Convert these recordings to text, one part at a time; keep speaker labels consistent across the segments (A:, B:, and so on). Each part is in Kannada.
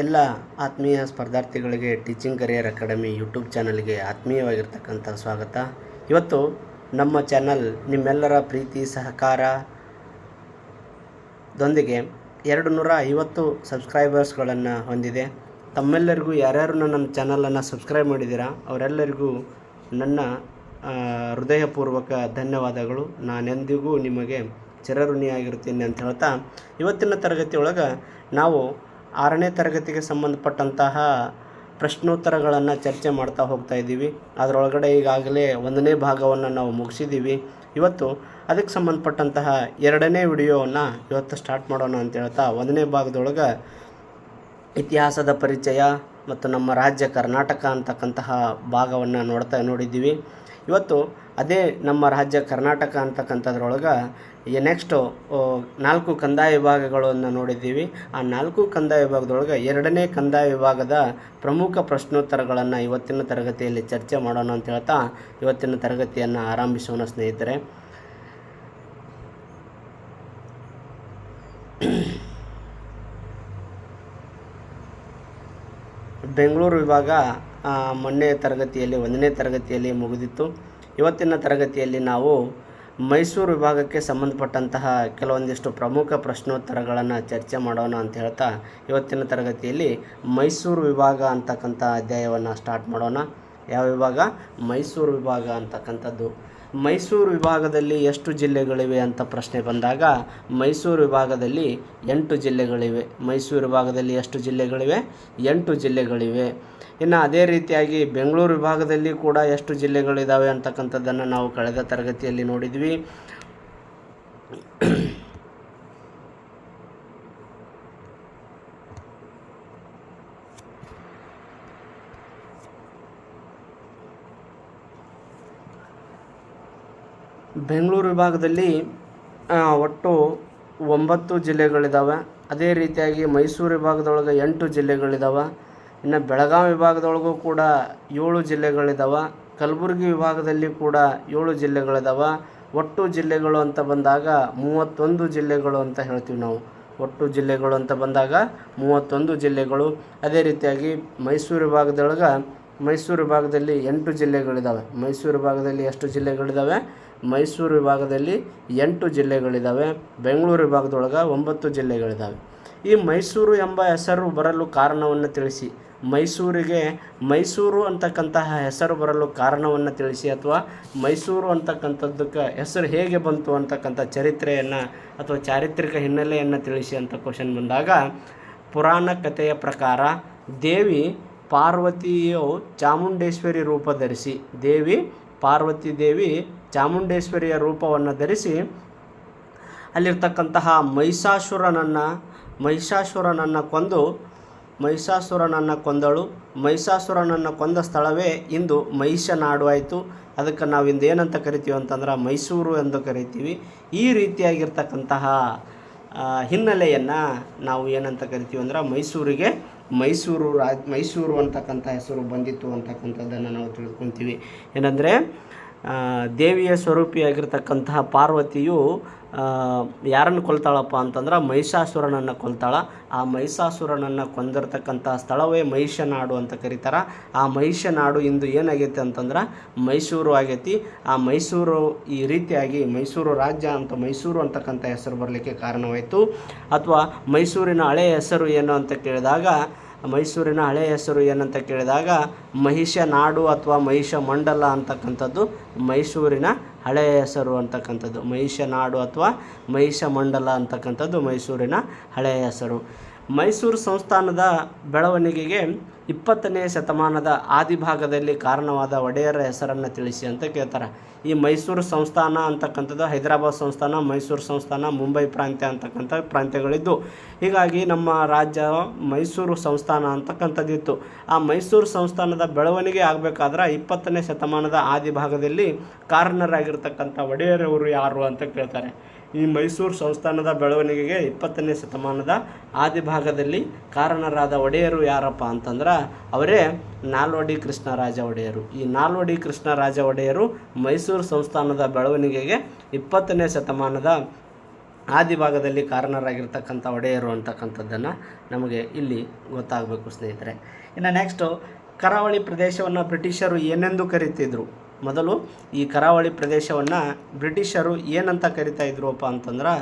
A: ಎಲ್ಲ ಆತ್ಮೀಯ ಸ್ಪರ್ಧಾರ್ಥಿಗಳಿಗೆ ಟೀಚಿಂಗ್ ಕರಿಯರ್ ಅಕಾಡೆಮಿ ಯೂಟ್ಯೂಬ್ ಚಾನಲ್ಗೆ ಆತ್ಮೀಯವಾಗಿರ್ತಕ್ಕಂಥ ಸ್ವಾಗತ. ಇವತ್ತು ನಮ್ಮ ಚಾನಲ್ ನಿಮ್ಮೆಲ್ಲರ ಪ್ರೀತಿ ಸಹಕಾರದೊಂದಿಗೆ 250 ಸಬ್ಸ್ಕ್ರೈಬರ್ಸ್ಗಳನ್ನು ಹೊಂದಿದೆ. ತಮ್ಮೆಲ್ಲರಿಗೂ ಯಾರ್ಯಾರು ನನ್ನ ಚಾನಲನ್ನು ಸಬ್ಸ್ಕ್ರೈಬ್ ಮಾಡಿದ್ದೀರಾ ಅವರೆಲ್ಲರಿಗೂ ನನ್ನ ಹೃದಯಪೂರ್ವಕ ಧನ್ಯವಾದಗಳು. ನಾನೆಂದಿಗೂ ನಿಮಗೆ ಚಿರಋಣಿಯಾಗಿರ್ತೀನಿ ಅಂತ ಹೇಳ್ತಾ, ಇವತ್ತಿನ ತರಗತಿಯೊಳಗೆ ನಾವು 6ನೇ ತರಗತಿಗೆ ಸಂಬಂಧಪಟ್ಟಂತಹ ಪ್ರಶ್ನೋತ್ತರಗಳನ್ನು ಚರ್ಚೆ ಮಾಡ್ತಾ ಹೋಗ್ತಾ ಇದ್ದೀವಿ. ಅದರೊಳಗಡೆ ಈಗಾಗಲೇ 1ನೇ ಭಾಗವನ್ನು ನಾವು ಮುಗಿಸಿದ್ದೀವಿ. ಇವತ್ತು ಅದಕ್ಕೆ ಸಂಬಂಧಪಟ್ಟಂತಹ 2ನೇ ವಿಡಿಯೋವನ್ನು ಇವತ್ತು ಸ್ಟಾರ್ಟ್ ಮಾಡೋಣ ಅಂತ ಹೇಳ್ತಾ, 1ನೇ ಭಾಗದೊಳಗೆ ಇತಿಹಾಸದ ಪರಿಚಯ ಮತ್ತು ನಮ್ಮ ರಾಜ್ಯ ಕರ್ನಾಟಕ ಅಂತಕ್ಕಂತಹ ಭಾಗವನ್ನು ನೋಡಿದ್ದೀವಿ. ಇವತ್ತು ಅದೇ ನಮ್ಮ ರಾಜ್ಯ ಕರ್ನಾಟಕ ಅಂತಕ್ಕಂಥದ್ರೊಳಗೆ ನೆಕ್ಸ್ಟು 4 ಕಂದಾಯ ವಿಭಾಗಗಳನ್ನು ನೋಡಿದ್ದೀವಿ. ಆ 4 ಕಂದಾಯ ವಿಭಾಗದೊಳಗೆ 2ನೇ ಕಂದಾಯ ವಿಭಾಗದ ಪ್ರಮುಖ ಪ್ರಶ್ನೋತ್ತರಗಳನ್ನು ಇವತ್ತಿನ ತರಗತಿಯಲ್ಲಿ ಚರ್ಚೆ ಮಾಡೋಣ ಅಂತ ಹೇಳ್ತಾ ಇವತ್ತಿನ ತರಗತಿಯನ್ನು ಆರಂಭಿಸೋಣ ಸ್ನೇಹಿತರೆ. ಬೆಂಗಳೂರು ವಿಭಾಗ ಮೊನ್ನೆ ತರಗತಿಯಲ್ಲಿ 1ನೇ ತರಗತಿಯಲ್ಲಿ ಮುಗಿದಿತ್ತು. ಇವತ್ತಿನ ತರಗತಿಯಲ್ಲಿ ನಾವು ಮೈಸೂರು ವಿಭಾಗಕ್ಕೆ ಸಂಬಂಧಪಟ್ಟಂತಹ ಕೆಲವೊಂದಿಷ್ಟು ಪ್ರಮುಖ ಪ್ರಶ್ನೋತ್ತರಗಳನ್ನು ಚರ್ಚೆ ಮಾಡೋಣ ಅಂತ ಹೇಳ್ತಾ ಇವತ್ತಿನ ತರಗತಿಯಲ್ಲಿ ಮೈಸೂರು ವಿಭಾಗ ಅಂತಕ್ಕಂಥ ಅಧ್ಯಾಯವನ್ನು ಸ್ಟಾರ್ಟ್ ಮಾಡೋಣ. ಯಾವ ವಿಭಾಗ? ಮೈಸೂರು ವಿಭಾಗ ಅಂತಕ್ಕಂಥದ್ದು. ಮೈಸೂರು ವಿಭಾಗದಲ್ಲಿ ಎಷ್ಟು ಜಿಲ್ಲೆಗಳಿವೆ ಅಂತ ಪ್ರಶ್ನೆ ಬಂದಾಗ ಮೈಸೂರು ವಿಭಾಗದಲ್ಲಿ 8 ಜಿಲ್ಲೆಗಳಿವೆ. ಮೈಸೂರು ವಿಭಾಗದಲ್ಲಿ ಎಷ್ಟು ಜಿಲ್ಲೆಗಳಿವೆ? 8 ಜಿಲ್ಲೆಗಳಿವೆ. ಇನ್ನು ಅದೇ ರೀತಿಯಾಗಿ ಬೆಂಗಳೂರು ವಿಭಾಗದಲ್ಲಿ ಕೂಡ ಎಷ್ಟು ಜಿಲ್ಲೆಗಳಿದ್ದಾವೆ ಅಂತಕ್ಕಂಥದ್ದನ್ನು ನಾವು ಕಳೆದ ತರಗತಿಯಲ್ಲಿ ನೋಡಿದ್ವಿ. ಬೆಂಗಳೂರು ವಿಭಾಗದಲ್ಲಿ ಒಟ್ಟು 9 ಜಿಲ್ಲೆಗಳಿದ್ದಾವೆ. ಅದೇ ರೀತಿಯಾಗಿ ಮೈಸೂರು ವಿಭಾಗದೊಳಗೆ 8 ಜಿಲ್ಲೆಗಳಿದ್ದಾವೆ. ಇನ್ನು ಬೆಳಗಾವಿ ವಿಭಾಗದೊಳಗೂ ಕೂಡ 7 ಜಿಲ್ಲೆಗಳಿದ್ದಾವೆ. ಕಲಬುರಗಿ ವಿಭಾಗದಲ್ಲಿ ಕೂಡ 7 ಜಿಲ್ಲೆಗಳಿದ್ದಾವೆ. ಒಟ್ಟು ಜಿಲ್ಲೆಗಳು ಅಂತ ಬಂದಾಗ 31 ಜಿಲ್ಲೆಗಳು ಅಂತ ಹೇಳ್ತೀವಿ ನಾವು. ಒಟ್ಟು ಜಿಲ್ಲೆಗಳು ಅಂತ ಬಂದಾಗ 31 ಜಿಲ್ಲೆಗಳು. ಅದೇ ರೀತಿಯಾಗಿ ಮೈಸೂರು ವಿಭಾಗದಲ್ಲಿ 8 ಜಿಲ್ಲೆಗಳಿದ್ದಾವೆ. ಮೈಸೂರು ವಿಭಾಗದಲ್ಲಿ ಎಷ್ಟು ಜಿಲ್ಲೆಗಳಿದ್ದಾವೆ? ಮೈಸೂರು ವಿಭಾಗದಲ್ಲಿ 8 ಜಿಲ್ಲೆಗಳಿದ್ದಾವೆ. ಬೆಂಗಳೂರು ವಿಭಾಗದೊಳಗೆ 9 ಜಿಲ್ಲೆಗಳಿದ್ದಾವೆ. ಈ ಮೈಸೂರು ಎಂಬ ಹೆಸರು ಬರಲು ಕಾರಣವನ್ನು ತಿಳಿಸಿ. ಮೈಸೂರಿಗೆ ಮೈಸೂರು ಅಂತಕ್ಕಂತಹ ಹೆಸರು ಬರಲು ಕಾರಣವನ್ನು ತಿಳಿಸಿ, ಅಥವಾ ಮೈಸೂರು ಅಂತಕ್ಕಂಥದ್ದಕ್ಕೆ ಹೆಸರು ಹೇಗೆ ಬಂತು ಅಂತಕ್ಕಂಥ ಚರಿತ್ರೆಯನ್ನು ಅಥವಾ ಚಾರಿತ್ರಿಕ ಹಿನ್ನೆಲೆಯನ್ನು ತಿಳಿಸಿ ಅಂತ ಕ್ವಶನ್ ಬಂದಾಗ, ಪುರಾಣ ಕಥೆಯ ಪ್ರಕಾರ ದೇವಿ ಪಾರ್ವತಿಯು ಚಾಮುಂಡೇಶ್ವರಿ ರೂಪ ಧರಿಸಿ, ಪಾರ್ವತಿ ದೇವಿ ಚಾಮುಂಡೇಶ್ವರಿಯ ರೂಪವನ್ನು ಧರಿಸಿ ಅಲ್ಲಿರ್ತಕ್ಕಂತಹ ಮಹಿಷಾಸುರನನ್ನು ಕೊಂದಳು. ಮಹಿಷಾಸುರನನ್ನು ಕೊಂದ ಸ್ಥಳವೇ ಇಂದು ಮಹಿಷನಾಡು ಆಯಿತು. ಅದಕ್ಕೆ ನಾವು ಇಂದು ಏನಂತ ಕರಿತೀವಿ ಅಂತಂದ್ರೆ ಮೈಸೂರು ಎಂದು ಕರಿತೀವಿ. ಈ ರೀತಿಯಾಗಿರ್ತಕ್ಕಂತಹ ಹಿನ್ನೆಲೆಯನ್ನು ನಾವು ಏನಂತ ಕರಿತೀವಿ ಅಂದ್ರೆ ಮೈಸೂರು ಅಂತಕ್ಕಂಥ ಹೆಸರು ಬಂದಿತ್ತು ಅಂತಕ್ಕಂಥದ್ದನ್ನು ನಾವು ತಿಳ್ಕೊತೀವಿ. ಏನಂದರೆ ದೇವಿಯ ಸ್ವರೂಪಿಯಾಗಿರ್ತಕ್ಕಂತಹ ಪಾರ್ವತಿಯು ಯಾರನ್ನು ಕೊಲ್ತಾಳಪ್ಪ ಅಂತಂದ್ರೆ ಮಹಿಷಾಸುರನನ್ನು ಕೊಲ್ತಾಳ. ಆ ಮಹಿಷಾಸುರನನ್ನು ಕೊಂದಿರ್ತಕ್ಕಂಥ ಸ್ಥಳವೇ ಮಹಿಷನಾಡು ಅಂತ ಕರೀತಾರೆ. ಆ ಮಹಿಷನಾಡು ಇಂದು ಏನಾಗೈತೆ ಅಂತಂದ್ರೆ ಮೈಸೂರು ಆಗೈತಿ. ಆ ಮೈಸೂರು ಈ ರೀತಿಯಾಗಿ ಮೈಸೂರು ರಾಜ್ಯ ಅಂತ ಮೈಸೂರು ಅಂತಕ್ಕಂಥ ಹೆಸರು ಬರಲಿಕ್ಕೆ ಕಾರಣವಾಯಿತು. ಅಥವಾ ಮೈಸೂರಿನ ಹಳೆಯ ಹೆಸರು ಏನು ಅಂತ ಕೇಳಿದಾಗ ಮಹಿಷನಾಡು ಅಥವಾ ಮಹಿಷ ಮಂಡಲ ಅಂತಕ್ಕಂಥದ್ದು ಮೈಸೂರಿನ ಹಳೆಯ ಹೆಸರು ಅಂತಕ್ಕಂಥದ್ದು. ಮಹಿಷನಾಡು ಅಥವಾ ಮಹಿಷ ಮಂಡಲ ಅಂತಕ್ಕಂಥದ್ದು ಮೈಸೂರಿನ ಹಳೆಯ ಹೆಸರು. ಮೈಸೂರು ಸಂಸ್ಥಾನದ ಬೆಳವಣಿಗೆಗೆ 20ನೇ ಶತಮಾನದ ಆದಿಭಾಗದಲ್ಲಿ ಕಾರಣವಾದ ಒಡೆಯರ ಹೆಸರನ್ನು ತಿಳಿಸಿ ಅಂತ ಕೇಳ್ತಾರೆ. ಈ ಮೈಸೂರು ಸಂಸ್ಥಾನ ಅಂತಕ್ಕಂಥದ್ದು ಹೈದರಾಬಾದ್ ಸಂಸ್ಥಾನ, ಮೈಸೂರು ಸಂಸ್ಥಾನ, ಮುಂಬೈ ಪ್ರಾಂತ್ಯ ಅಂತಕ್ಕಂಥ ಪ್ರಾಂತ್ಯಗಳಿದ್ದು, ಹೀಗಾಗಿ ನಮ್ಮ ರಾಜ್ಯ ಮೈಸೂರು ಸಂಸ್ಥಾನ ಅಂತಕ್ಕಂಥದ್ದಿತ್ತು. ಆ ಮೈಸೂರು ಸಂಸ್ಥಾನದ ಬೆಳವಣಿಗೆ ಆಗಬೇಕಾದ್ರೆ 20ನೇ ಶತಮಾನದ ಆದಿಭಾಗದಲ್ಲಿ ಕಾರಣರಾಗಿರ್ತಕ್ಕಂಥ ಒಡೆಯರವರು ಯಾರು ಅಂತ ಕೇಳ್ತಾರೆ. ಈ ಮೈಸೂರು ಸಂಸ್ಥಾನದ ಬೆಳವಣಿಗೆಗೆ 20ನೇ ಶತಮಾನದ ಆದಿಭಾಗದಲ್ಲಿ ಕಾರಣರಾದ ಒಡೆಯರು ಯಾರಪ್ಪ ಅಂತಂದ್ರೆ ಅವರೇ ನಾಲ್ವಡಿ ಕೃಷ್ಣರಾಜ ಒಡೆಯರು. ಈ ನಾಲ್ವಡಿ ಕೃಷ್ಣರಾಜ ಒಡೆಯರು ಮೈಸೂರು ಸಂಸ್ಥಾನದ ಬೆಳವಣಿಗೆಗೆ 20ನೇ ಶತಮಾನದ ಆದಿ ಭಾಗದಲ್ಲಿ ಕಾರಣರಾಗಿರ್ತಕ್ಕಂಥ ಒಡೆಯರು ಅಂತಕ್ಕಂಥದ್ದನ್ನು ನಮಗೆ ಇಲ್ಲಿ ಗೊತ್ತಾಗಬೇಕು ಸ್ನೇಹಿತರೆ. ಇನ್ನು ನೆಕ್ಸ್ಟು ಕರಾವಳಿ ಪ್ರದೇಶವನ್ನು ಬ್ರಿಟಿಷರು ಏನೆಂದು ಕರೀತಿದ್ರು. ಮೊದಲು ಈ ಕರಾವಳಿ ಪ್ರದೇಶವನ್ನು ಬ್ರಿಟಿಷರು ಏನಂತ ಕರಿತಾ ಇದ್ರಪ್ಪ ಅಂತಂದ್ರೆ,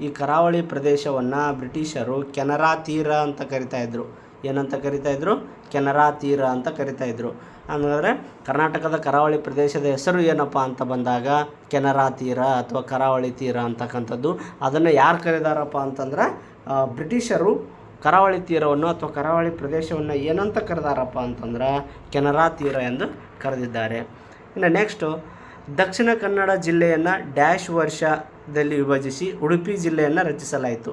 A: ಈ ಕರಾವಳಿ ಪ್ರದೇಶವನ್ನು ಬ್ರಿಟಿಷರು ಕೆನರಾ ತೀರ ಅಂತ ಕರಿತಾಯಿದ್ರು. ಏನಂತ ಕರಿತಾಯಿದ್ರು? ಕೆನರಾ ತೀರ ಅಂತ ಕರಿತಾಯಿದ್ರು. ಅಂದರೆ ಕರ್ನಾಟಕದ ಕರಾವಳಿ ಪ್ರದೇಶದ ಹೆಸರು ಏನಪ್ಪ ಅಂತ ಬಂದಾಗ ಕೆನರಾ ತೀರ ಅಥವಾ ಕರಾವಳಿ ತೀರ ಅಂತಕ್ಕಂಥದ್ದು. ಅದನ್ನು ಯಾರು ಕರೆದಾರಪ್ಪ ಅಂತಂದ್ರೆ ಬ್ರಿಟಿಷರು ಕರಾವಳಿ ತೀರವನ್ನು ಅಥವಾ ಕರಾವಳಿ ಪ್ರದೇಶವನ್ನು ಏನಂತ ಕರೆದಾರಪ್ಪ ಅಂತಂದ್ರೆ ಕೆನರಾ ತೀರ ಎಂದು ಕರೆದಿದ್ದಾರೆ. ಇನ್ನು ನೆಕ್ಸ್ಟು ದಕ್ಷಿಣ ಕನ್ನಡ ಜಿಲ್ಲೆಯನ್ನು ಡ್ಯಾಶ್ ವರ್ಷದಲ್ಲಿ ವಿಭಜಿಸಿ ಉಡುಪಿ ಜಿಲ್ಲೆಯನ್ನು ರಚಿಸಲಾಯಿತು.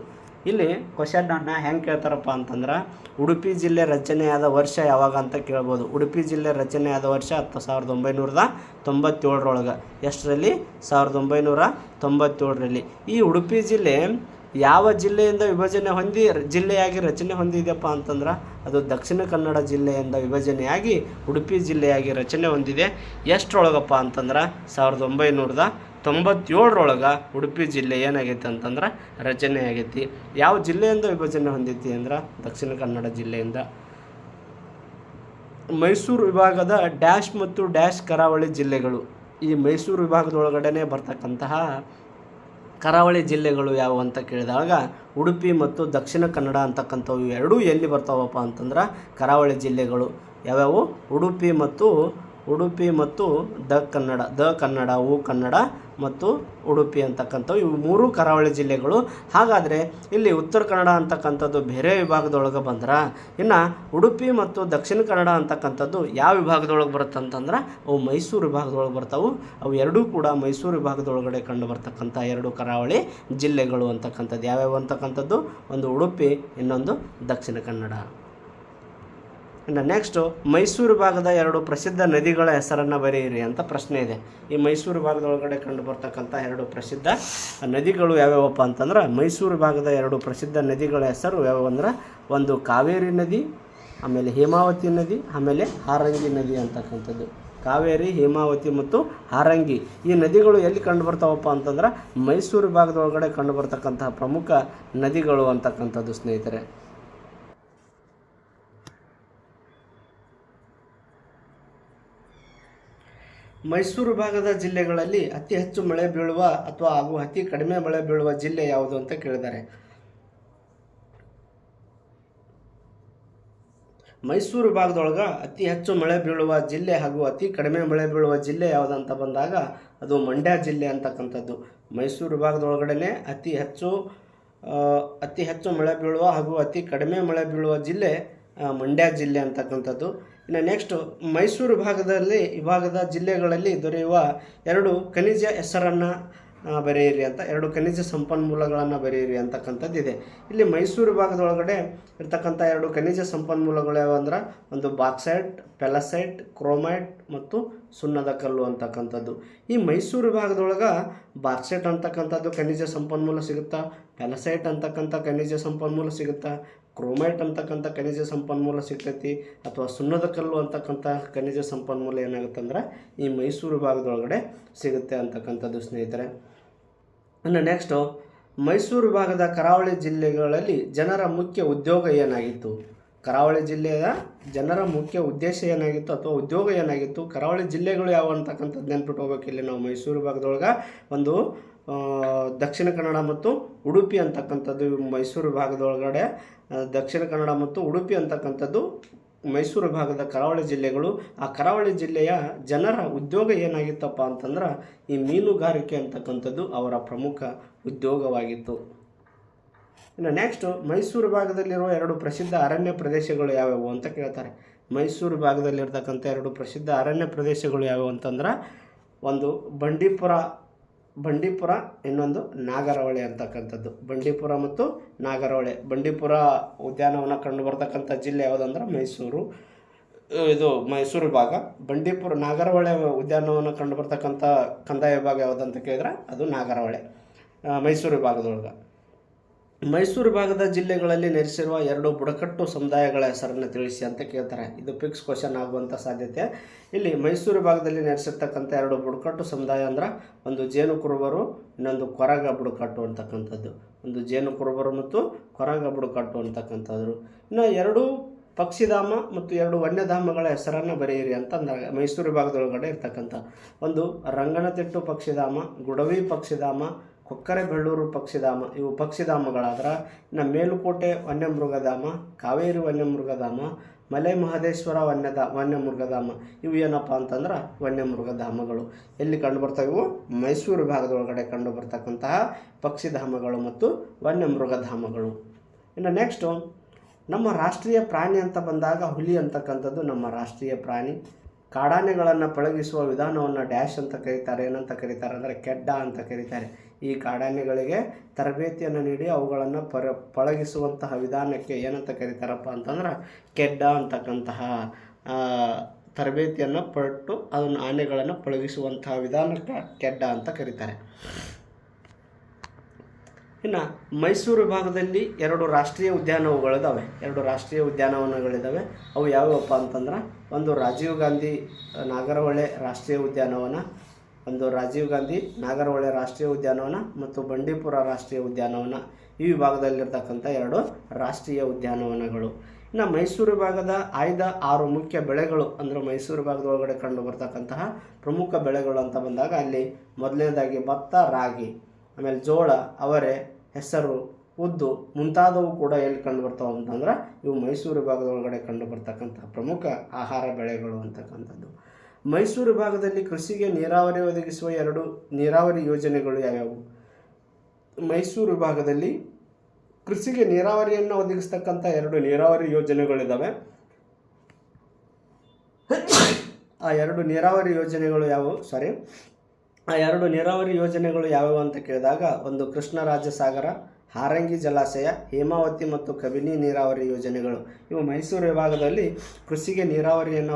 A: ಇಲ್ಲಿ ಕ್ವಶನನ್ನು ಹೆಂಗೆ ಕೇಳ್ತಾರಪ್ಪ ಅಂತಂದ್ರೆ ಉಡುಪಿ ಜಿಲ್ಲೆ ರಚನೆಯಾದ ವರ್ಷ ಯಾವಾಗ ಅಂತ ಕೇಳ್ಬೋದು. ಉಡುಪಿ ಜಿಲ್ಲೆ ರಚನೆಯಾದ ವರ್ಷ 1997 ಎಷ್ಟರಲ್ಲಿ? 1997. ಈ ಉಡುಪಿ ಜಿಲ್ಲೆ ಯಾವ ಜಿಲ್ಲೆಯಿಂದ ವಿಭಜನೆ ಹೊಂದಿ ಜಿಲ್ಲೆಯಾಗಿ ರಚನೆ ಹೊಂದಿದೆಯಪ್ಪ ಅಂತಂದ್ರೆ ಅದು ದಕ್ಷಿಣ ಕನ್ನಡ ಜಿಲ್ಲೆಯಿಂದ ವಿಭಜನೆಯಾಗಿ ಉಡುಪಿ ಜಿಲ್ಲೆಯಾಗಿ ರಚನೆ ಹೊಂದಿದೆ. ಎಷ್ಟರೊಳಗಪ್ಪ ಅಂತಂದ್ರೆ 1997 ಉಡುಪಿ ಜಿಲ್ಲೆ ಏನಾಗೈತೆ ಅಂತಂದ್ರೆ ರಚನೆ ಆಗೈತಿ. ಯಾವ ಜಿಲ್ಲೆಯಿಂದ ವಿಭಜನೆ ಹೊಂದೈತಿ ಅಂದ್ರೆ ದಕ್ಷಿಣ ಕನ್ನಡ ಜಿಲ್ಲೆಯಿಂದ. ಮೈಸೂರು ವಿಭಾಗದ ಡ್ಯಾಶ್ ಮತ್ತು ಡ್ಯಾಶ್ ಕರಾವಳಿ ಜಿಲ್ಲೆಗಳು. ಈ ಮೈಸೂರು ವಿಭಾಗದೊಳಗಡೆ ಬರ್ತಕ್ಕಂತಹ ಕರಾವಳಿ ಜಿಲ್ಲೆಗಳು ಯಾವುವು ಅಂತ ಕೇಳಿದಾಗ ಉಡುಪಿ ಮತ್ತು ದಕ್ಷಿಣ ಕನ್ನಡ ಅಂತಕ್ಕಂಥವು ಎರಡೂ ಎಲ್ಲಿ ಬರ್ತಾವಪ್ಪ ಅಂತಂದ್ರೆ ಕರಾವಳಿ ಜಿಲ್ಲೆಗಳು ಯಾವ್ಯಾವು? ಉಡುಪಿ ಮತ್ತು ದ ಕನ್ನಡ, ಉ ಕನ್ನಡ ಮತ್ತು ಉಡುಪಿ ಅಂತಕ್ಕಂಥವು ಇವು ಮೂರು ಕರಾವಳಿ ಜಿಲ್ಲೆಗಳು. ಹಾಗಾದರೆ ಇಲ್ಲಿ ಉತ್ತರ ಕನ್ನಡ ಅಂತಕ್ಕಂಥದ್ದು ಬೇರೆ ವಿಭಾಗದೊಳಗೆ ಬಂದ್ರೆ, ಇನ್ನು ಉಡುಪಿ ಮತ್ತು ದಕ್ಷಿಣ ಕನ್ನಡ ಅಂತಕ್ಕಂಥದ್ದು ಯಾವ ವಿಭಾಗದೊಳಗೆ ಬರುತ್ತೆ ಅಂತಂದ್ರೆ ಅವು ಮೈಸೂರು ವಿಭಾಗದೊಳಗೆ ಬರ್ತಾವೆ. ಅವು ಎರಡೂ ಕೂಡ ಮೈಸೂರು ವಿಭಾಗದೊಳಗಡೆ ಕಂಡು ಬರ್ತಕ್ಕಂಥ ಎರಡು ಕರಾವಳಿ ಜಿಲ್ಲೆಗಳು ಅಂತಕ್ಕಂಥದ್ದು ಯಾವ್ಯಾವು ಅಂತಕ್ಕಂಥದ್ದು, ಒಂದು ಉಡುಪಿ, ಇನ್ನೊಂದು ದಕ್ಷಿಣ ಕನ್ನಡ. ಇನ್ನು ನೆಕ್ಸ್ಟು ಮೈಸೂರು ಭಾಗದ ಎರಡು ಪ್ರಸಿದ್ಧ ನದಿಗಳ ಹೆಸರನ್ನು ಬರೆಯಿರಿ ಅಂತ ಪ್ರಶ್ನೆ ಇದೆ. ಈ ಮೈಸೂರು ಭಾಗದೊಳಗಡೆ ಕಂಡು ಬರ್ತಕ್ಕಂಥ ಎರಡು ಪ್ರಸಿದ್ಧ ನದಿಗಳು ಯಾವ್ಯಾವಪ್ಪ ಅಂತಂದ್ರೆ ಮೈಸೂರು ಭಾಗದ ಎರಡು ಪ್ರಸಿದ್ಧ ನದಿಗಳ ಹೆಸರು ಯಾವ್ಯಾವ ಅಂದ್ರೆ ಒಂದು ಕಾವೇರಿ ನದಿ, ಆಮೇಲೆ ಹೇಮಾವತಿ ನದಿ, ಆಮೇಲೆ ಹಾರಂಗಿ ನದಿ ಅಂತಕ್ಕಂಥದ್ದು. ಕಾವೇರಿ, ಹೇಮಾವತಿ ಮತ್ತು ಹಾರಂಗಿ ಈ ನದಿಗಳು ಎಲ್ಲಿ ಕಂಡು ಬರ್ತಾವಪ್ಪ ಅಂತಂದ್ರೆ ಮೈಸೂರು ಭಾಗದೊಳಗಡೆ ಕಂಡು ಬರ್ತಕ್ಕಂತಹ ಪ್ರಮುಖ ನದಿಗಳು ಅಂತಕ್ಕಂಥದ್ದು ಸ್ನೇಹಿತರೆ. ಮೈಸೂರು ಭಾಗದ ಜಿಲ್ಲೆಗಳಲ್ಲಿ ಅತಿ ಹೆಚ್ಚು ಮಳೆ ಬೀಳುವ ಅಥವಾ ಹಾಗೂ ಅತಿ ಕಡಿಮೆ ಮಳೆ ಬೀಳುವ ಜಿಲ್ಲೆ ಯಾವುದು ಅಂತ ಕೇಳಿದ್ದಾರೆ. ಮೈಸೂರು ಭಾಗದೊಳಗೆ ಅತಿ ಹೆಚ್ಚು ಮಳೆ ಬೀಳುವ ಜಿಲ್ಲೆ ಹಾಗೂ ಅತಿ ಕಡಿಮೆ ಮಳೆ ಬೀಳುವ ಜಿಲ್ಲೆ ಯಾವುದಂತ ಬಂದಾಗ ಅದು ಮಂಡ್ಯ ಜಿಲ್ಲೆ ಅಂತಕ್ಕಂಥದ್ದು. ಮೈಸೂರು ಭಾಗದೊಳಗಡೆ ಅತಿ ಹೆಚ್ಚು ಮಳೆ ಬೀಳುವ ಹಾಗೂ ಅತಿ ಕಡಿಮೆ ಮಳೆ ಬೀಳುವ ಜಿಲ್ಲೆ ಮಂಡ್ಯ ಜಿಲ್ಲೆ ಅಂತಕ್ಕಂಥದ್ದು. ಇನ್ನು ನೆಕ್ಸ್ಟು ಮೈಸೂರು ವಿಭಾಗದ ಜಿಲ್ಲೆಗಳಲ್ಲಿ ದೊರೆಯುವ ಎರಡು ಖನಿಜ ಹೆಸರನ್ನು ಬರೆಯಿರಿ ಅಂತ, ಎರಡು ಖನಿಜ ಸಂಪನ್ಮೂಲಗಳನ್ನು ಬರೆಯಿರಿ ಅಂತಕ್ಕಂಥದ್ದಿದೆ. ಇಲ್ಲಿ ಮೈಸೂರು ಭಾಗದೊಳಗಡೆ ಇರ್ತಕ್ಕಂಥ ಎರಡು ಖನಿಜ ಸಂಪನ್ಮೂಲಗಳು ಯಾವಂದ್ರೆ ಒಂದು ಬಾಕ್ಸೈಟ್, ಪೆಲಸೈಟ್, ಕ್ರೋಮೈಟ್ ಮತ್ತು ಸುಣ್ಣದ ಕಲ್ಲು ಅಂತಕ್ಕಂಥದ್ದು. ಈ ಮೈಸೂರು ಭಾಗದೊಳಗೆ ಬಾಕ್ಸೈಟ್ ಅಂತಕ್ಕಂಥದ್ದು ಖನಿಜ ಸಂಪನ್ಮೂಲ ಸಿಗುತ್ತಾ, ಪೆಲಸೈಟ್ ಅಂತಕ್ಕಂಥ ಖನಿಜ ಸಂಪನ್ಮೂಲ ಸಿಗುತ್ತಾ, ಕ್ರೋಮೈಟ್ ಅಂತಕ್ಕಂಥ ಖನಿಜ ಸಂಪನ್ಮೂಲ ಸಿಗ್ತೈತಿ, ಅಥವಾ ಸುಣ್ಣದ ಕಲ್ಲು ಅಂತಕ್ಕಂಥ ಖನಿಜ ಸಂಪನ್ಮೂಲ ಏನಾಗುತ್ತೆ ಅಂದ್ರೆ ಈ ಮೈಸೂರು ಭಾಗದೊಳಗಡೆ ಸಿಗುತ್ತೆ ಅಂತಕ್ಕಂಥದ್ದು ಸ್ನೇಹಿತರೆ. ಇನ್ನು ನೆಕ್ಸ್ಟು ಮೈಸೂರು ಭಾಗದ ಕರಾವಳಿ ಜಿಲ್ಲೆಗಳಲ್ಲಿ ಜನರ ಮುಖ್ಯ ಉದ್ಯೋಗ ಏನಾಗಿತ್ತು? ಕರಾವಳಿ ಜಿಲ್ಲೆಯ ಜನರ ಮುಖ್ಯ ಉದ್ದೇಶ ಏನಾಗಿತ್ತು ಅಥವಾ ಉದ್ಯೋಗ ಏನಾಗಿತ್ತು? ಕರಾವಳಿ ಜಿಲ್ಲೆಗಳು ಯಾವ ಅಂತಕ್ಕಂಥದ್ದು ನೆನ್ಪಿಟ್ಟು ಹೋಗ್ಬೇಕು. ಇಲ್ಲಿ ನಾವು ಮೈಸೂರು ಭಾಗದೊಳಗೆ ಒಂದು ದಕ್ಷಿಣ ಕನ್ನಡ ಮತ್ತು ಉಡುಪಿ ಅಂತಕ್ಕಂಥದ್ದು ಮೈಸೂರು ಭಾಗದೊಳಗಡೆ ದಕ್ಷಿಣ ಕನ್ನಡ ಮತ್ತು ಉಡುಪಿ ಅಂತಕ್ಕಂಥದ್ದು ಮೈಸೂರು ಭಾಗದ ಕರಾವಳಿ ಜಿಲ್ಲೆಗಳು. ಆ ಕರಾವಳಿ ಜಿಲ್ಲೆಯ ಜನರ ಉದ್ಯೋಗ ಏನಾಗಿತ್ತಪ್ಪ ಅಂತಂದ್ರೆ ಈ ಮೀನುಗಾರಿಕೆ ಅಂತಕ್ಕಂಥದ್ದು ಅವರ ಪ್ರಮುಖ ಉದ್ಯೋಗವಾಗಿತ್ತು. ಇನ್ನು ನೆಕ್ಸ್ಟು ಮೈಸೂರು ಭಾಗದಲ್ಲಿರುವ ಎರಡು ಪ್ರಸಿದ್ಧ ಅರಣ್ಯ ಪ್ರದೇಶಗಳು ಯಾವ್ಯಾವು ಅಂತ ಕೇಳ್ತಾರೆ. ಮೈಸೂರು ಭಾಗದಲ್ಲಿರ್ತಕ್ಕಂಥ ಎರಡು ಪ್ರಸಿದ್ಧ ಅರಣ್ಯ ಪ್ರದೇಶಗಳು ಯಾವ್ಯಾವು ಅಂತಂದ್ರೆ ಒಂದು ಬಂಡೀಪುರ, ಇನ್ನೊಂದು ನಾಗರಹೊಳೆ ಅಂತಕ್ಕಂಥದ್ದು. ಬಂಡೀಪುರ ಮತ್ತು ನಾಗರಹೊಳೆ. ಬಂಡೀಪುರ ಉದ್ಯಾನವನ ಕಂಡು ಬರ್ತಕ್ಕಂಥ ಜಿಲ್ಲೆ ಯಾವುದಂದ್ರೆ ಮೈಸೂರು ಭಾಗ. ನಾಗರಹೊಳೆ ಉದ್ಯಾನವನ ಕಂಡು ಬರ್ತಕ್ಕಂಥ ಕಂದಾಯ ಭಾಗ ಯಾವುದಂತ ಕೇಳಿದ್ರೆ ಅದು ನಾಗರಹೊಳೆ ಮೈಸೂರು ಭಾಗದೊಳಗೆ. ಮೈಸೂರು ಭಾಗದ ಜಿಲ್ಲೆಗಳಲ್ಲಿ ನೆಲೆಸಿರುವ ಎರಡು ಬುಡಕಟ್ಟು ಸಮುದಾಯಗಳ ಹೆಸರನ್ನು ತಿಳಿಸಿ ಅಂತ ಕೇಳ್ತಾರೆ. ಇದು ಫಿಕ್ಸ್ ಕ್ವಶನ್ ಆಗುವಂಥ ಸಾಧ್ಯತೆ. ಇಲ್ಲಿ ಮೈಸೂರು ಭಾಗದಲ್ಲಿ ನೆಲೆಸಿರ್ತಕ್ಕಂಥ ಎರಡು ಬುಡಕಟ್ಟು ಸಮುದಾಯ ಅಂದ್ರೆ ಒಂದು ಜೇನು ಕುರುಬರು, ಇನ್ನೊಂದು ಕೊರಗ ಬುಡಕಟ್ಟು ಅಂತಕ್ಕಂಥದ್ದು. ಒಂದು ಜೇನು ಕುರುಬರು ಮತ್ತು ಕೊರಗ ಬುಡಕಟ್ಟು ಅಂತಕ್ಕಂಥದ್ದು. ಇನ್ನು 2 ಪಕ್ಷಿಧಾಮ ಮತ್ತು 2 ವನ್ಯಧಾಮಗಳ ಹೆಸರನ್ನು ಬರೆಯಿರಿ ಅಂತಂದಾಗ ಮೈಸೂರು ವಿಭಾಗದೊಳಗಡೆ ಇರ್ತಕ್ಕಂಥ ಒಂದು ರಂಗನತಿಟ್ಟು ಪಕ್ಷಿಧಾಮ, ಗುಡವಿ ಪಕ್ಷಿಧಾಮ, ಕೊಕ್ಕರೆಬೆಳ್ಳೂರು ಪಕ್ಷಿಧಾಮ ಇವು ಪಕ್ಷಿಧಾಮಗಳಾದ್ರೆ, ಇನ್ನು ಮೇಲುಕೋಟೆ ವನ್ಯಮೃಗಧಾಮ, ಕಾವೇರಿ ವನ್ಯಮೃಗಧಾಮ, ಮಲೆ ಮಹದೇಶ್ವರ ವನ್ಯಮೃಗಧಾಮ ಇವು ಏನಪ್ಪ ಅಂತಂದ್ರೆ ವನ್ಯಮೃಗಧಾಮಗಳು. ಎಲ್ಲಿ ಕಂಡುಬರ್ತವೆ? ಇವು ಮೈಸೂರು ವಿಭಾಗದೊಳಗಡೆ ಕಂಡು ಬರ್ತಕ್ಕಂತಹ ಪಕ್ಷಿಧಾಮಗಳು ಮತ್ತು ವನ್ಯಮೃಗಧಾಮಗಳು. ಇನ್ನು ನೆಕ್ಸ್ಟು ನಮ್ಮ ರಾಷ್ಟ್ರೀಯ ಪ್ರಾಣಿ ಅಂತ ಬಂದಾಗ ಹುಲಿ ಅಂತಕ್ಕಂಥದ್ದು ನಮ್ಮ ರಾಷ್ಟ್ರೀಯ ಪ್ರಾಣಿ. ಕಾಡಾನೆಗಳನ್ನು ಪಳಗಿಸುವ ವಿಧಾನವನ್ನು ಡ್ಯಾಶ್ ಅಂತ ಕರೀತಾರೆ. ಏನಂತ ಕರೀತಾರೆ ಅಂದರೆ ಕೆಡ್ಡ ಅಂತ ಕರೀತಾರೆ. ಈ ಕಾಡಾನೆಗಳಿಗೆ ತರಬೇತಿಯನ್ನು ನೀಡಿ ಅವುಗಳನ್ನು ಪಳಗಿಸುವಂತಹ ವಿಧಾನಕ್ಕೆ ಏನಂತ ಕರೀತಾರಪ್ಪ ಅಂತಂದ್ರೆ ಕೆಡ್ಡ ಅಂತಕ್ಕಂತಹ ತರಬೇತಿಯನ್ನು ಪಟ್ಟು ಅದನ್ನು ಆನೆಗಳನ್ನು ಪಳಗಿಸುವಂತಹ ವಿಧಾನಕ್ಕೆ ಕೆಡ್ಡ ಅಂತ ಕರೀತಾರೆ. ಇನ್ನು ಮೈಸೂರು ವಿಭಾಗದಲ್ಲಿ 2 ರಾಷ್ಟ್ರೀಯ ಉದ್ಯಾನವನಗಳಿದ್ದಾವೆ. 2 ರಾಷ್ಟ್ರೀಯ ಉದ್ಯಾನವನಗಳಿದ್ದಾವೆ. ಅವು ಯಾವ್ಯಾವಪ್ಪ ಅಂತಂದ್ರೆ, ಒಂದು ರಾಜೀವ್ ಗಾಂಧಿ ನಾಗರಹೊಳೆ ರಾಷ್ಟ್ರೀಯ ಉದ್ಯಾನವನ, ಒಂದು ರಾಜೀವ್ ಗಾಂಧಿ ನಾಗರಹೊಳೆ ರಾಷ್ಟ್ರೀಯ ಉದ್ಯಾನವನ ಮತ್ತು ಬಂಡೀಪುರ ರಾಷ್ಟ್ರೀಯ ಉದ್ಯಾನವನ. ಈ ವಿಭಾಗದಲ್ಲಿರ್ತಕ್ಕಂಥ 2 ರಾಷ್ಟ್ರೀಯ ಉದ್ಯಾನವನಗಳು. ಇನ್ನು ಮೈಸೂರು ವಿಭಾಗದ ಆಯ್ದ 6 ಮುಖ್ಯ ಬೆಳೆಗಳು ಅಂದರೆ ಮೈಸೂರು ವಿಭಾಗದೊಳಗಡೆ ಕಂಡು ಬರ್ತಕ್ಕಂತಹ ಪ್ರಮುಖ ಬೆಳೆಗಳು ಅಂತ ಬಂದಾಗ ಅಲ್ಲಿ ಮೊದಲನೇದಾಗಿ ಭತ್ತ, ರಾಗಿ, ಆಮೇಲೆ ಜೋಳ, ಅವರೆ, ಹೆಸರು, ಉದ್ದು ಮುಂತಾದವು ಕೂಡ ಎಲ್ಲಿ ಕಂಡು ಬರ್ತಾವೆ ಅಂತಂದ್ರೆ ಇವು ಮೈಸೂರು ವಿಭಾಗದೊಳಗಡೆ ಕಂಡು ಬರ್ತಕ್ಕಂಥ ಪ್ರಮುಖ ಆಹಾರ ಬೆಳೆಗಳು ಅಂತಕ್ಕಂಥದ್ದು. ಮೈಸೂರು ವಿಭಾಗದಲ್ಲಿ ಕೃಷಿಗೆ ನೀರಾವರಿ ಒದಗಿಸುವ 2 ನೀರಾವರಿ ಯೋಜನೆಗಳು ಯಾವ್ಯಾವು? ಮೈಸೂರು ವಿಭಾಗದಲ್ಲಿ ಕೃಷಿಗೆ ನೀರಾವರಿಯನ್ನು ಒದಗಿಸ್ತಕ್ಕಂಥ 2 ನೀರಾವರಿ ಯೋಜನೆಗಳಿದ್ದಾವೆ. ಆ 2 ನೀರಾವರಿ ಯೋಜನೆಗಳು ಯಾವುವು? ಆ 2 ನೀರಾವರಿ ಯೋಜನೆಗಳು ಯಾವುವು ಅಂತ ಕೇಳಿದಾಗ, ಒಂದು ಕೃಷ್ಣರಾಜಸಾಗರ, ಹಾರಂಗಿ ಜಲಾಶಯ, ಹೇಮಾವತಿ ಮತ್ತು ಕಬಿನಿ ನೀರಾವರಿ ಯೋಜನೆಗಳು. ಇವು ಮೈಸೂರು ವಿಭಾಗದಲ್ಲಿ ಕೃಷಿಗೆ ನೀರಾವರಿಯನ್ನು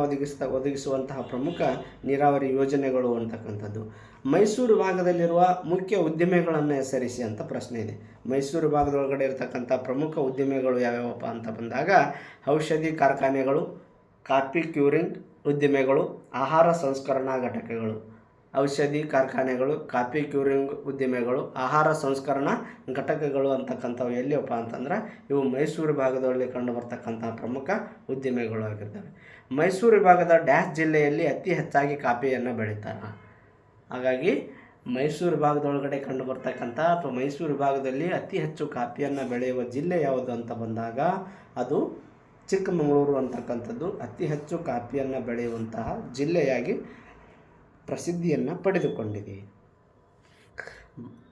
A: ಒದಗಿಸುವಂತಹ ಪ್ರಮುಖ ನೀರಾವರಿ ಯೋಜನೆಗಳು ಅಂತಕ್ಕಂಥದ್ದು. ಮೈಸೂರು ವಿಭಾಗದಲ್ಲಿರುವ ಮುಖ್ಯ ಉದ್ದಿಮೆಗಳನ್ನು ಹೆಸರಿಸಿ ಅಂತ ಪ್ರಶ್ನೆ ಇದೆ. ಮೈಸೂರು ವಿಭಾಗದೊಳಗಡೆ ಇರತಕ್ಕಂಥ ಪ್ರಮುಖ ಉದ್ದಿಮೆಗಳು ಯಾವ್ಯಾವಪ್ಪ ಅಂತ ಬಂದಾಗ, ಔಷಧಿ ಕಾರ್ಖಾನೆಗಳು, ಕಾಫಿ ಕ್ಯೂರಿಂಗ್ ಉದ್ದಿಮೆಗಳು, ಆಹಾರ ಸಂಸ್ಕರಣಾ ಘಟಕಗಳು. ಔಷಧಿ ಕಾರ್ಖಾನೆಗಳು, ಕಾಫಿ ಕ್ಯೂರಿಂಗ್ ಉದ್ದಿಮೆಗಳು, ಆಹಾರ ಸಂಸ್ಕರಣಾ ಘಟಕಗಳು ಅಂತಕ್ಕಂಥವು ಎಲ್ಲಿಯಪ್ಪ ಅಂತಂದ್ರೆ ಇವು ಮೈಸೂರು ವಿಭಾಗದಲ್ಲಿ ಕಂಡು ಬರ್ತಕ್ಕಂಥ ಪ್ರಮುಖ ಉದ್ದಿಮೆಗಳು ಆಗಿರ್ತವೆ. ಮೈಸೂರು ವಿಭಾಗದ ಡ್ಯಾಶ್ ಜಿಲ್ಲೆಯಲ್ಲಿ ಅತಿ ಹೆಚ್ಚಾಗಿ ಕಾಫಿಯನ್ನು ಬೆಳೀತಾರೆ. ಹಾಗಾಗಿ ಮೈಸೂರು ವಿಭಾಗದೊಳಗಡೆ ಕಂಡು ಬರ್ತಕ್ಕಂಥ ಅಥವಾ ಮೈಸೂರು ವಿಭಾಗದಲ್ಲಿ ಅತಿ ಹೆಚ್ಚು ಕಾಫಿಯನ್ನು ಬೆಳೆಯುವ ಜಿಲ್ಲೆ ಯಾವುದು ಅಂತ ಬಂದಾಗ ಅದು ಚಿಕ್ಕಮಗಳೂರು ಅಂತಕ್ಕಂಥದ್ದು ಅತಿ ಹೆಚ್ಚು ಕಾಫಿಯನ್ನು ಬೆಳೆಯುವಂತಹ ಜಿಲ್ಲೆಯಾಗಿ ಪ್ರಸಿದ್ಧಿಯನ್ನು ಪಡೆದುಕೊಂಡಿದೆ.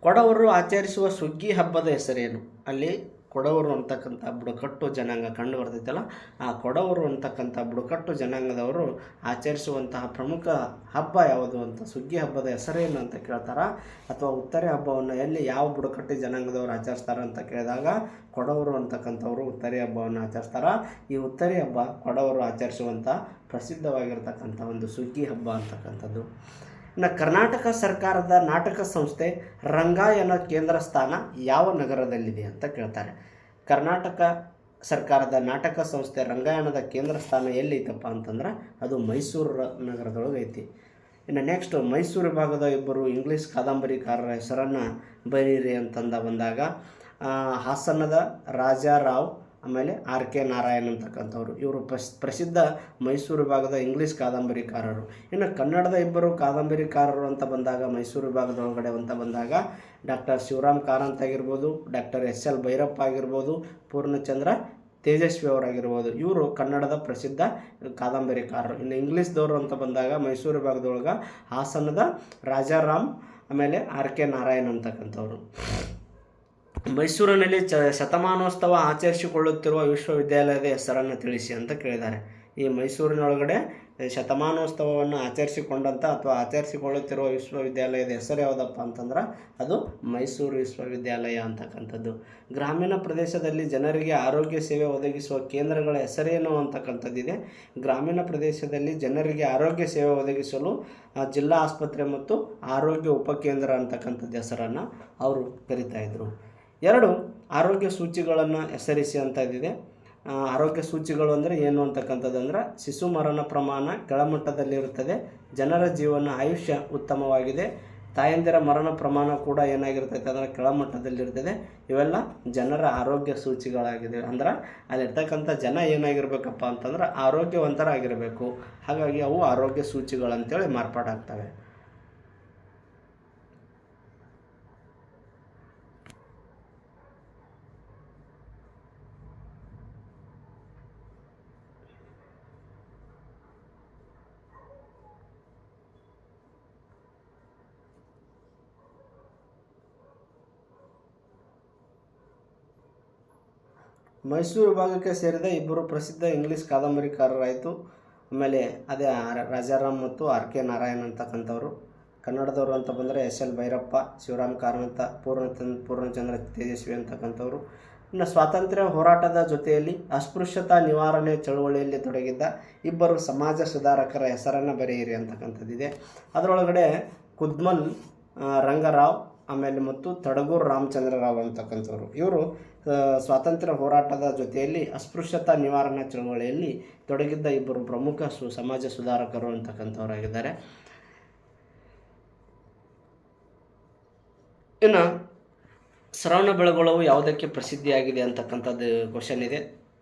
A: ಕೊಡವರು ಆಚರಿಸುವ ಸುಗ್ಗಿ ಹಬ್ಬದ ಹೆಸರೇನು? ಅಲ್ಲಿ ಕೊಡವರು ಅಂತಕ್ಕಂಥ ಬುಡಕಟ್ಟು ಜನಾಂಗ ಕಂಡು ಬರ್ತೈತಲ್ಲ, ಆ ಕೊಡವರು ಅಂತಕ್ಕಂಥ ಬುಡಕಟ್ಟು ಜನಾಂಗದವರು ಆಚರಿಸುವಂತಹ ಪ್ರಮುಖ ಹಬ್ಬ ಯಾವುದು ಅಂತ, ಸುಗ್ಗಿ ಹಬ್ಬದ ಹೆಸರೇನು ಅಂತ ಕೇಳ್ತಾರ. ಅಥವಾ ಉತ್ತರೆ ಹಬ್ಬವನ್ನು ಎಲ್ಲಿ ಯಾವ ಬುಡಕಟ್ಟು ಜನಾಂಗದವರು ಆಚರಿಸ್ತಾರೆ ಅಂತ ಕೇಳಿದಾಗ ಕೊಡವರು ಅಂತಕ್ಕಂಥವರು ಉತ್ತರೆ ಹಬ್ಬವನ್ನು ಆಚರಿಸ್ತಾರ. ಈ ಉತ್ತರೆ ಹಬ್ಬ ಕೊಡವರು ಆಚರಿಸುವಂಥ ಪ್ರಸಿದ್ಧವಾಗಿರ್ತಕ್ಕಂಥ ಒಂದು ಸುಗ್ಗಿ ಹಬ್ಬ ಅಂತಕ್ಕಂಥದ್ದು. ಇನ್ನು ಕರ್ನಾಟಕ ಸರ್ಕಾರದ ನಾಟಕ ಸಂಸ್ಥೆ ರಂಗಾಯಣ ಕೇಂದ್ರ ಸ್ಥಾನ ಯಾವ ನಗರದಲ್ಲಿದೆ ಅಂತ ಕೇಳ್ತಾರೆ. ಕರ್ನಾಟಕ ಸರ್ಕಾರದ ನಾಟಕ ಸಂಸ್ಥೆ ರಂಗಾಯಣದ ಕೇಂದ್ರ ಸ್ಥಾನ ಎಲ್ಲೈತಪ್ಪ ಅಂತಂದ್ರೆ ಅದು ಮೈಸೂರು ನಗರದೊಳಗೆ ಐತಿ. ಇನ್ನು ನೆಕ್ಸ್ಟ್ ಮೈಸೂರು ವಿಭಾಗದ 2 ಇಂಗ್ಲೀಷ್ ಕಾದಂಬರಿಕಾರರ ಹೆಸರನ್ನು ಬರೀರಿ ಅಂತಂದ ಬಂದಾಗ ಹಾಸನದ ರಾಜಾರಾವ್ ಆಮೇಲೆ R.K. ನಾರಾಯಣ್ ಅಂತಕ್ಕಂಥವ್ರು ಇವರು ಪ್ರಸಿದ್ಧ ಮೈಸೂರು ವಿಭಾಗದ ಇಂಗ್ಲೀಷ್ ಕಾದಂಬರಿಕಾರರು. ಇನ್ನು ಕನ್ನಡದ 2 ಕಾದಂಬರಿಕಾರರು ಅಂತ ಬಂದಾಗ ಮೈಸೂರು ವಿಭಾಗದೊಳಗಡೆ ಅಂತ ಬಂದಾಗ ಡಾಕ್ಟರ್ ಶಿವರಾಮ್ ಕಾರಂತ್ ಆಗಿರ್ಬೋದು, ಡಾಕ್ಟರ್ S.L. ಭೈರಪ್ಪ ಆಗಿರ್ಬೋದು, ಪೂರ್ಣಚಂದ್ರ ತೇಜಸ್ವಿ ಅವರಾಗಿರ್ಬೋದು. ಇವರು ಕನ್ನಡದ ಪ್ರಸಿದ್ಧ ಕಾದಂಬರಿಕಾರರು. ಇನ್ನು ಇಂಗ್ಲೀಷ್ದವರು ಅಂತ ಬಂದಾಗ ಮೈಸೂರು ವಿಭಾಗದೊಳಗೆ ಹಾಸನದ ರಾಜಾರಾಮ್ ಆಮೇಲೆ R.K. ನಾರಾಯಣ್ ಅಂತಕ್ಕಂಥವ್ರು. ಮೈಸೂರಿನಲ್ಲಿ ಶತಮಾನೋತ್ಸವ ಆಚರಿಸಿಕೊಳ್ಳುತ್ತಿರುವ ವಿಶ್ವವಿದ್ಯಾಲಯದ ಹೆಸರನ್ನು ತಿಳಿಸಿ ಅಂತ ಕೇಳಿದ್ದಾರೆ. ಈ ಮೈಸೂರಿನೊಳಗಡೆ ಶತಮಾನೋತ್ಸವವನ್ನು ಆಚರಿಸಿಕೊಂಡಂಥ ಅಥವಾ ಆಚರಿಸಿಕೊಳ್ಳುತ್ತಿರುವ ವಿಶ್ವವಿದ್ಯಾಲಯದ ಹೆಸರು ಯಾವುದಪ್ಪ ಅಂತಂದ್ರೆ ಅದು ಮೈಸೂರು ವಿಶ್ವವಿದ್ಯಾಲಯ ಅಂತಕ್ಕಂಥದ್ದು. ಗ್ರಾಮೀಣ ಪ್ರದೇಶದಲ್ಲಿ ಜನರಿಗೆ ಆರೋಗ್ಯ ಸೇವೆ ಒದಗಿಸುವ ಕೇಂದ್ರಗಳ ಹೆಸರೇನು ಅಂತಕ್ಕಂಥದ್ದಿದೆ. ಗ್ರಾಮೀಣ ಪ್ರದೇಶದಲ್ಲಿ ಜನರಿಗೆ ಆರೋಗ್ಯ ಸೇವೆ ಒದಗಿಸಲು ಜಿಲ್ಲಾ ಆಸ್ಪತ್ರೆ ಮತ್ತು ಆರೋಗ್ಯ ಉಪಕೇಂದ್ರ ಅಂತಕ್ಕಂಥದ್ದು ಹೆಸರನ್ನು ಅವರು ಕರೀತಾಯಿದ್ರು. 2 ಆರೋಗ್ಯ ಸೂಚಿಗಳನ್ನು ಹೆಸರಿಸಿ ಅಂತದಿದೆ. ಆರೋಗ್ಯ ಸೂಚಿಗಳು ಅಂದರೆ ಏನು ಅಂತಕ್ಕಂಥದ್ದು ಅಂದ್ರೆ ಶಿಶು ಮರಣ ಪ್ರಮಾಣ ಕೆಳಮಟ್ಟದಲ್ಲಿರುತ್ತದೆ, ಜನರ ಜೀವನ ಆಯುಷ್ಯ ಉತ್ತಮವಾಗಿದೆ, ತಾಯಂದಿರ ಮರಣ ಪ್ರಮಾಣ ಕೂಡ ಏನಾಗಿರ್ತೈತೆ ಅಂದರೆ ಕೆಳಮಟ್ಟದಲ್ಲಿರ್ತದೆ. ಇವೆಲ್ಲ ಜನರ ಆರೋಗ್ಯ ಸೂಚಿಗಳಾಗಿದೆ. ಅಂದ್ರೆ ಅಲ್ಲಿರ್ತಕ್ಕಂಥ ಜನ ಏನಾಗಿರ್ಬೇಕಪ್ಪ ಅಂತಂದ್ರೆ ಆರೋಗ್ಯವಂತರಾಗಿರಬೇಕು. ಹಾಗಾಗಿ ಅವು ಆರೋಗ್ಯ ಸೂಚಿಗಳಂತೇಳಿ ಮಾರ್ಪಾಡಾಗ್ತವೆ. ಮೈಸೂರು ವಿಭಾಗಕ್ಕೆ ಸೇರಿದ ಇಬ್ಬರು ಪ್ರಸಿದ್ಧ ಇಂಗ್ಲೀಷ್ ಕಾದಂಬರಿಕಾರರಾಯಿತು. ಆಮೇಲೆ ಅದೇ ರಾಜಾರಾಮ್ ಮತ್ತು ಆರ್ ಕೆ ನಾರಾಯಣ್ ಅಂತಕ್ಕಂಥವ್ರು. ಕನ್ನಡದವರು ಅಂತ ಬಂದರೆ ಎಸ್ ಎಲ್ ಭೈರಪ್ಪ, ಶಿವರಾಮ್ ಕಾರಂತ, ಪೂರ್ಣಚಂದ್ರ ತೇಜಸ್ವಿ ಅಂತಕ್ಕಂಥವ್ರು. ಇನ್ನು ಸ್ವಾತಂತ್ರ್ಯ ಹೋರಾಟದ ಜೊತೆಯಲ್ಲಿ ಅಸ್ಪೃಶ್ಯತಾ ನಿವಾರಣೆ ಚಳುವಳಿಯಲ್ಲಿ ತೊಡಗಿದ್ದ ಇಬ್ಬರು ಸಮಾಜ ಸುಧಾರಕರ ಹೆಸರನ್ನು ಬರೆಯಿರಿ ಅಂತಕ್ಕಂಥದ್ದಿದೆ. ಅದರೊಳಗಡೆ ಕುದ್ಮಲ್ ರಂಗರಾವ್ ಆಮೇಲೆ ಮತ್ತು ತಡಗೂರು ರಾಮಚಂದ್ರರಾವ್ ಅಂತಕ್ಕಂಥವ್ರು. ಇವರು ಸ್ವಾತಂತ್ರ್ಯ ಹೋರಾಟದ ಜೊತೆಯಲ್ಲಿ ಅಸ್ಪೃಶ್ಯತಾ ನಿವಾರಣಾ ಚಳವಳಿಯಲ್ಲಿ ತೊಡಗಿದ್ದ ಇಬ್ಬರು ಪ್ರಮುಖ ಸಮಾಜ ಸುಧಾರಕರು ಅಂತಕ್ಕಂಥವರಾಗಿದ್ದಾರೆ. ಇನ್ನು ಶ್ರವಣಬೆಳಗೊಳವು ಯಾವುದಕ್ಕೆ ಪ್ರಸಿದ್ಧಿಯಾಗಿದೆ ಅಂತಕ್ಕಂಥದ್ದು ಕ್ವಶನ್ ಇದೆ.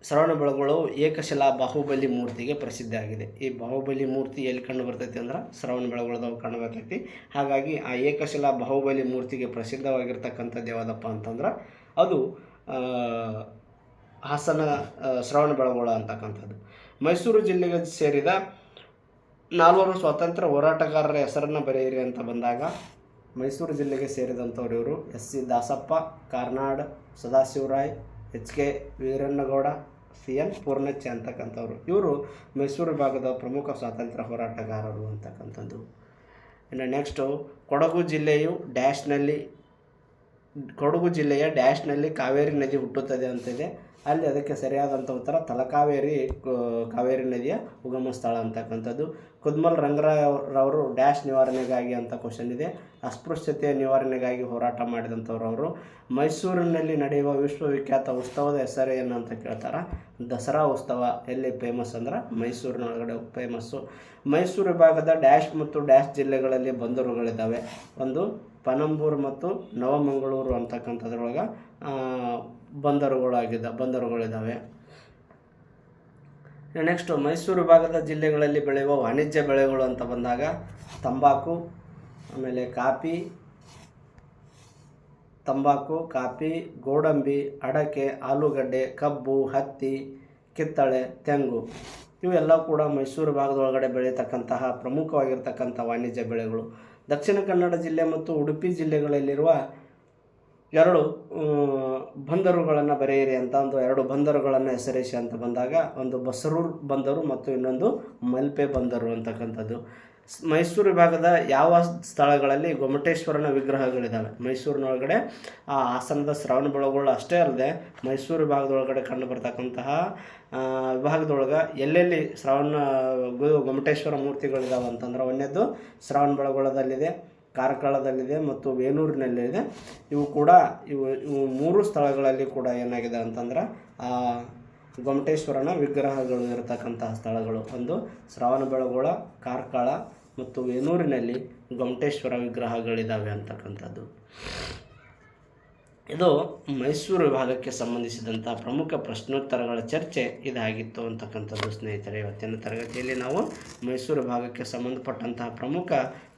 A: ಶ್ರವಣಬೆಳಗೊಳವು ಏಕಶಿಲಾ ಬಾಹುಬಲಿ ಮೂರ್ತಿಗೆ ಪ್ರಸಿದ್ಧಿಯಾಗಿದೆ. ಈ ಬಾಹುಬಲಿ ಮೂರ್ತಿ ಎಲ್ಲಿ ಕಂಡು ಬರ್ತೈತಿ ಅಂದ್ರೆ ಶ್ರವಣಬೆಳಗೊಳದವು ಕಂಡು ಬರ್ತೈತಿ. ಹಾಗಾಗಿ ಆ ಏಕಶಿಲಾ ಬಾಹುಬಲಿ ಮೂರ್ತಿಗೆ ಪ್ರಸಿದ್ಧವಾಗಿರ್ತಕ್ಕಂಥದ್ದು ಯಾವುದಪ್ಪ ಅಂತಂದ್ರೆ ಅದು ಹಾಸನ ಶ್ರವಣಬೆಳಗೊಳ ಅಂತಕ್ಕಂಥದ್ದು. ಮೈಸೂರು ಜಿಲ್ಲೆಗೆ ಸೇರಿದ 4 ಸ್ವಾತಂತ್ರ್ಯ ಹೋರಾಟಗಾರರ ಹೆಸರನ್ನು ಬರೆಯಿರಿ ಅಂತ ಬಂದಾಗ ಮೈಸೂರು ಜಿಲ್ಲೆಗೆ ಸೇರಿದಂಥವ್ರು ಇವರು S C Dasappa, Karnad, Sadashivarai, H K Veerannagowda, C N Poornachcha ಅಂತಕ್ಕಂಥವ್ರು. ಇವರು ಮೈಸೂರು ಭಾಗದ ಪ್ರಮುಖ ಸ್ವಾತಂತ್ರ್ಯ ಹೋರಾಟಗಾರರು ಅಂತಕ್ಕಂಥದ್ದು. ಇನ್ನು ನೆಕ್ಸ್ಟು ಕೊಡಗು ಜಿಲ್ಲೆಯ ಡ್ಯಾಶ್ನಲ್ಲಿ ಕಾವೇರಿ ನದಿ ಹುಟ್ಟುತ್ತದೆ ಅಂತಿದೆ. ಅಲ್ಲಿ ಅದಕ್ಕೆ ಸರಿಯಾದಂಥ ಉತ್ತರ ಕಾವೇರಿ ನದಿಯ ಉಗಮ ಸ್ಥಳ ಅಂತಕ್ಕಂಥದ್ದು. ಕುದ್ಮಲ್ ರಂಗರಾವ್ರವರು ಡ್ಯಾಶ್ ನಿವಾರಣೆಗಾಗಿ ಅಂತ ಕ್ವಶನ್ ಇದೆ. ಅಸ್ಪೃಶ್ಯತೆಯ ನಿವಾರಣೆಗಾಗಿ ಹೋರಾಟ ಮಾಡಿದಂಥವ್ರು ಅವರು. ಮೈಸೂರಿನಲ್ಲಿ ನಡೆಯುವ ವಿಶ್ವವಿಖ್ಯಾತ ಉತ್ಸವದ ಹೆಸರು ಏನು ಅಂತ ಕೇಳ್ತಾರೆ. ದಸರಾ ಉತ್ಸವ ಎಲ್ಲಿ ಫೇಮಸ್ ಅಂದ್ರೆ ಮೈಸೂರಿನೊಳಗಡೆ ಫೇಮಸ್ಸು. ಮೈಸೂರು ವಿಭಾಗದ ಡ್ಯಾಶ್ ಮತ್ತು ಡ್ಯಾಶ್ ಜಿಲ್ಲೆಗಳಲ್ಲಿ ಬಂದರುಗಳಿದ್ದಾವೆ. ಒಂದು ಪನಂಬೂರು ಮತ್ತು ನವಮಂಗಳೂರು ಅಂತಕ್ಕಂಥದ್ರೊಳಗೆ ಬಂದರುಗಳಿದ್ದಾವೆ. ನೆಕ್ಸ್ಟು ಮೈಸೂರು ವಿಭಾಗದ ಜಿಲ್ಲೆಗಳಲ್ಲಿ ಬೆಳೆಯುವ ವಾಣಿಜ್ಯ ಬೆಳೆಗಳು ಅಂತ ಬಂದಾಗ ತಂಬಾಕು, ಆಮೇಲೆ ಕಾಫಿ, ಗೋಡಂಬಿ, ಅಡಕೆ, ಆಲೂಗಡ್ಡೆ, ಕಬ್ಬು, ಹತ್ತಿ, ಕಿತ್ತಳೆ, ತೆಂಗು ಇವೆಲ್ಲ ಕೂಡ ಮೈಸೂರು ಭಾಗದೊಳಗಡೆ ಬೆಳೆಯತಕ್ಕಂತಹ ಪ್ರಮುಖವಾಗಿರ್ತಕ್ಕಂಥ ವಾಣಿಜ್ಯ ಬೆಳೆಗಳು. ದಕ್ಷಿಣ ಕನ್ನಡ ಜಿಲ್ಲೆ ಮತ್ತು ಉಡುಪಿ ಜಿಲ್ಲೆಗಳಲ್ಲಿರುವ 2 ಬಂದರುಗಳನ್ನು ಬರೆಯಿರಿ ಅಂತ ಒಂದು 2 ಬಂದರುಗಳನ್ನು ಹೆಸರಿಸಿ ಅಂತ ಬಂದಾಗ ಒಂದು ಬಸರೂರು ಬಂದರು ಮತ್ತು ಇನ್ನೊಂದು ಮಲ್ಪೆ ಬಂದರು ಅಂತಕ್ಕಂಥದ್ದು. ಮೈಸೂರು ವಿಭಾಗದ ಯಾವ ಸ್ಥಳಗಳಲ್ಲಿ ಗೊಮ್ಮಟೇಶ್ವರನ ವಿಗ್ರಹಗಳಿದ್ದಾವೆ? ಮೈಸೂರಿನೊಳಗಡೆ ಆ ಹಾಸನದ ಶ್ರವಣಬೆಳಗೊಳ ಅಷ್ಟೇ ಅಲ್ಲದೆ ಮೈಸೂರು ವಿಭಾಗದೊಳಗಡೆ ಕಂಡು ಬರ್ತಕ್ಕಂತಹ ವಿಭಾಗದೊಳಗೆ ಎಲ್ಲೆಲ್ಲಿ ಗೊಮ್ಮಟೇಶ್ವರ ಮೂರ್ತಿಗಳಿದ್ದಾವೆ ಅಂತಂದ್ರೆ ಒಂದನೇದು ಶ್ರವಣಬೆಳಗೊಳದಲ್ಲಿದೆ, ಕಾರ್ಕಳದಲ್ಲಿದೆ ಮತ್ತು ವೇಣೂರಿನಲ್ಲಿದೆ. ಇವು 3 ಸ್ಥಳಗಳಲ್ಲಿ ಕೂಡ ಏನಾಗಿದೆ ಅಂತಂದ್ರೆ ಆ ಗೊಮ್ಮಟೇಶ್ವರನ ವಿಗ್ರಹಗಳು ಇರತಕ್ಕಂತಹ ಸ್ಥಳಗಳು. ಒಂದು ಶ್ರವಣಬೆಳಗೊಳ, ಕಾರ್ಕಳ ಮತ್ತು ವೇಣೂರಿನಲ್ಲಿ ಗೊಮ್ಮಟೇಶ್ವರ ವಿಗ್ರಹಗಳಿದ್ದಾವೆ ಅಂತಕ್ಕಂಥದ್ದು. ಇದು ಮೈಸೂರು ವಿಭಾಗಕ್ಕೆ ಸಂಬಂಧಿಸಿದಂಥ ಪ್ರಮುಖ ಪ್ರಶ್ನೋತ್ತರಗಳ ಚರ್ಚೆ ಇದಾಗಿತ್ತು ಅಂತಕ್ಕಂಥದ್ದು ಸ್ನೇಹಿತರೆ. ಇವತ್ತಿನ ತರಗತಿಯಲ್ಲಿ ನಾವು ಮೈಸೂರು ವಿಭಾಗಕ್ಕೆ ಸಂಬಂಧಪಟ್ಟಂತಹ ಪ್ರಮುಖ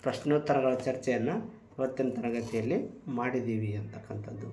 A: ಪ್ರಶ್ನೋತ್ತರಗಳ ಚರ್ಚೆಯನ್ನು ಇವತ್ತಿನ ತರಗತಿಯಲ್ಲಿ ಮಾಡಿದ್ದೀವಿ ಅಂತಕ್ಕಂಥದ್ದು.